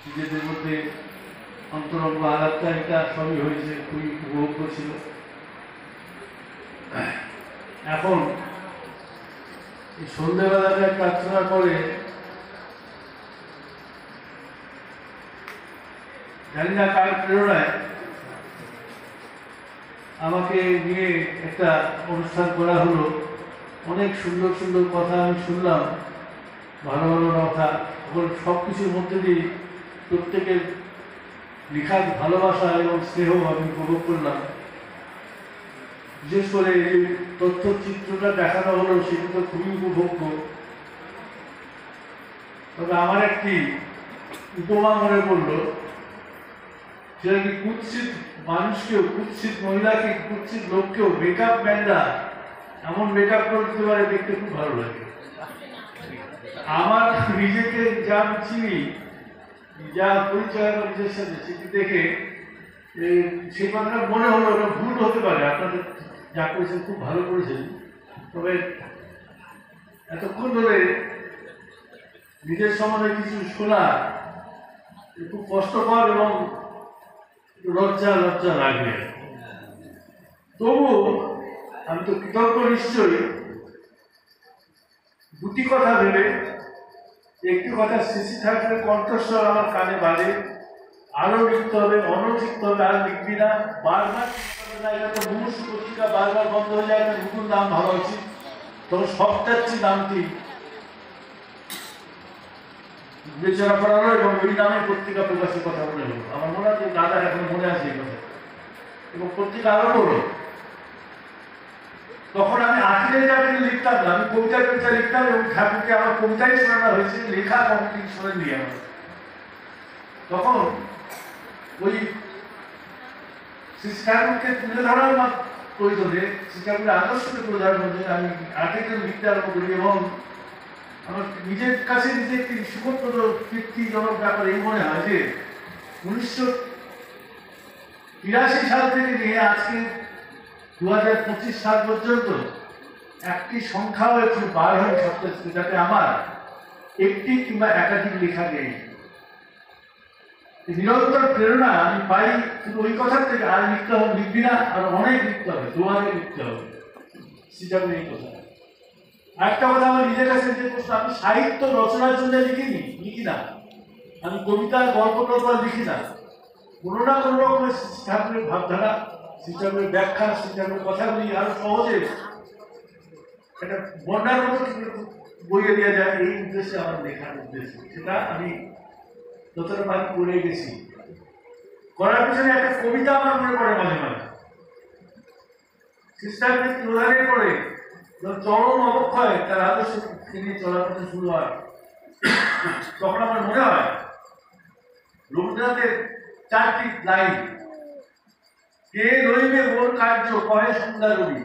নিজেদের মধ্যে অন্তরঙ্গ আলাপচারিতা সবই হয়েছে, খুবই উপভোগ করছিল। এখন এই সন্ধ্যেবেলাটায় প্রার্থনা করে জানি না কার প্রেরণায় আমাকে নিয়ে একটা অনুষ্ঠান করা হলো। অনেক সুন্দর সুন্দর কথা আমি শুনলাম, ভালো ভালো কথা। এখন সব কিছুর মধ্যে দিয়ে প্রত্যেকের লেখার ভালোবাসা এবং স্নেহ আমি উপভোগ করলাম। বিশেষ করে এই তথ্যচিত্রটা দেখানো হলো, সেটা তো খুবই উপভোগ্য। তবে আমার একটি উপমা মনে পড়লো, সেটা কি কুৎসিত মানুষকেও, কুৎসিত মহিলাকে, কুৎসিত লোককেও মেকআপ ম্যানরা এমন মেকআপ করতে পারে, দেখতে খুব ভালো লাগে। আমার নিজেকে যা চিনি, যা পরিচয় নিজের সাথে, সেটি দেখে সেই কথাটা মনে হলো ওটা ভুল হতে পারে। আপনাদের যা করেছেন খুব ভালো করেছেন, তবে এতক্ষণ ধরে নিজের সম্বন্ধে কিছু শোনা খুব কষ্টকর এবং লজ্জা লজ্জা লাগবে। তবু আমি তো কৃতজ্ঞ নিশ্চয়ই। দুটি কথা ভেবে, একটি কথা শ্রী ঠাকুরের কণ্ঠস্বর আমার কানে বাজে, আরো লিখতে হবে, লিখতে হবে, আর লিখবি না, বারবার এটা তো মুমূর্ষ পত্রিকা বারবার বন্ধ হয়ে যায়, একটা নতুন নাম ভাবা উচিত। তখন সপ্তাহী নামটি বিবেচনা করা হলো এবং ওই নামে পত্রিকা প্রকাশের কথা মনে হলো। আমার মনে হয় দাদা এখন মনে আছে এই কথা, এবং পত্রিকা আরো হলো। তখন আমি আখিরে যাকে লিখতাম না, আমি কবিতা লিখতাম, এবং ঠাকুরকে আমার কবিতাই শোনানো হয়েছে, লেখা কমপ্লিট শোনেন নিয়ে আমার। তখন ওই শ্রী ঠাকুরকে তুলে ধরার প্রয়োজনে, শ্রী ঠাকুরের আদর্শকে তুলে ধরার মধ্যে আমি আর্টিকেল লিখতে আরম্ভ করি, এবং আমার নিজের কাছে নিজে একটি সুখপ্রদ তৃপ্তিজনক ব্যাপার এই মনে হয় যে 1983 সাল থেকে নিয়ে আজকে 2025 সাল পর্যন্ত একটি সংখ্যাও একটু বার হয়ে সত্য, যাতে আমার একটি কিংবা একাধিক লেখা নেই। নিরন্তর প্রেরণা আমি পাই শুধু ওই কথার থেকে, আর লিখতে হবে, লিখবি না, আর অনেক লিখতে হবে, দোয়ারে লিখতে হবে, সেটা এই কথা। একটা কথা আমার নিজের কাছে যে প্রশ্ন, আমি সাহিত্য রচনার জন্য লিখি না, আমি কবিতা গল্প লিখি না, কোনো না কোনো রকমের শ্রী ঠাকুরের ভাবধারা, শ্রী ঠাকুরের ব্যাখ্যা, শ্রী ঠাকুরের কথাগুলি আরো সহজে একটা বন্যার মতো বইয়ে দেওয়া যায়, এই উদ্দেশ্যে আমার লেখার উদ্দেশ্য। সেটা আমি যতটা পারি করে গেছি। করার পিছনে একটা কবিতা আমার মনে পড়ে মাঝে মাঝে। খ্রিস্টানদের প্রধানের পরে চরম অবক্ষয় তার আদর্শ নিয়ে চলার পথে শুরু হয়, তখন আমার মনে হয় রবীন্দ্রনাথের 4টি লাইন, কে রইবে ওর কার্য কহে সন্ধ্যা রবি,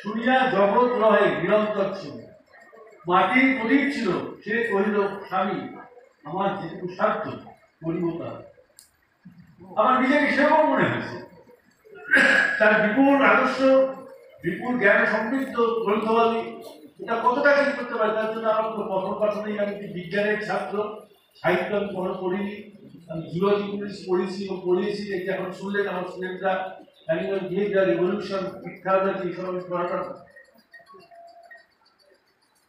শুনিয়া জগৎ রহে নিরন্তর ছিল, মাটির প্রদীপ ছিল সে কহিল স্বামী, আমার যেটুকু স্বার্থ করিব তা। আমার নিজেকে সেরকম মনে হয়েছে। তার বিপুল আদর্শ, বিপুল জ্ঞান সমৃদ্ধ গ্রন্থবাদী, এটা কতটা কি করতে পারে, তার জন্য আমার প্রথম কথাই আমি বিজ্ঞানের ছাত্র, সাহিত্য আমি কোনো পড়িনি, আমি জিওলজি পড়েছি এবং পড়িয়েছি। এই যে এখন শুনলেন আমার স্টুডেন্টরা অ্যানিমাল বিহেভিয়ার, রিভলিউশন, ইত্যাদি এইসব আমি পড়াটা,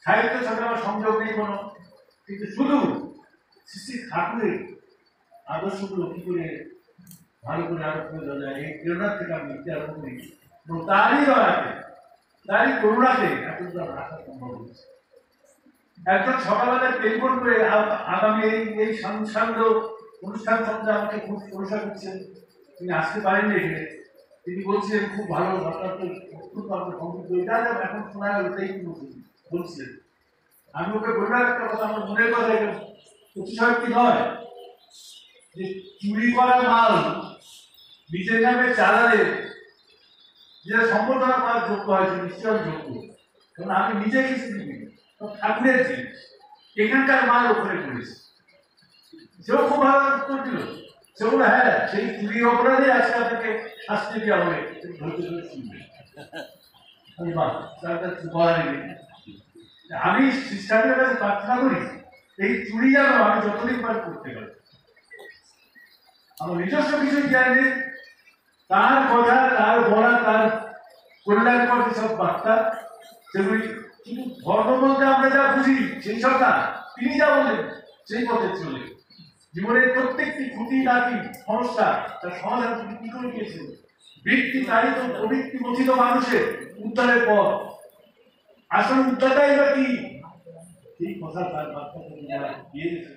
সাহিত্যের সাথে আমার সংযোগ নেই কোনো, কিন্তু শুধু শ্রী ঠাকুরের আদর্শগুলো কি করে ভালো করে আরো প্রয়োজন যায়, এই প্রেরণার থেকে আমি লিখতে আরম্ভ করি, এবং তারই দয়াতে, তারই করুণাতে এতটা রাখা সম্ভব হয়েছে। একজন সকালবেলায় টেলিফোন করে আগামী এই সাংসারিক অনুষ্ঠান সম্বন্ধে আমাকে খুব প্রশংসা করছেন। তিনি আসতে পারেননি এখানে, তিনি বলছিলেন খুব ভালো, আপনার তো খুব এটা এখন শোনা গেল, তাই বলছিলেন। আমি ওকে বললাম একটা কথা, আমার মনের কথা, এটা অতিশয়োক্তি নয়, যে চুরি করা মাল নিজের নামে চালালে যেটা সম্বর্ধনা করার যোগ্য হয়েছে, নিশ্চয় যোগ্য, কারণ আমি নিজে কিছু দিবি, ঠাকুরের জিনিস, এখানকার মাল ওখানে করেছে। সেও খুব ভালো উত্তর দিল, সে বলল হ্যাঁ, সেই চুরির অপরাধে আজকে আপনাকে শাস্তি দেওয়া হবে, ধৈর্য ধরে শুনবে। আমি বাহ, তার কাছে বলা নেই। আমি খ্রিস্টানদের কাছে প্রার্থনা করি এই চুরি যেন আমি যতদিন পারি করতে পারি, আমার নিজস্ব কিছু জ্ঞান নেই, তার কথা, তার বলা, তার কল্যাণকর যেসব বার্তা, সেগুলি কিন্তু ধর্ম বলতে আমরা যা বুঝি সেই সব না, তিনি যা বলেন সেই পথে চলে জীবনের প্রত্যেকটি খুঁটি নাটি সমস্যা তার সমাধান তিনি কি করে গিয়েছিল। ব্যক্তি তারিত প্রবৃত্তি গঠিত মানুষের উদ্ধারের পর আসল উদ্ধারটাই বা কি, এই কথা তার বার্তা দিয়ে গেছে।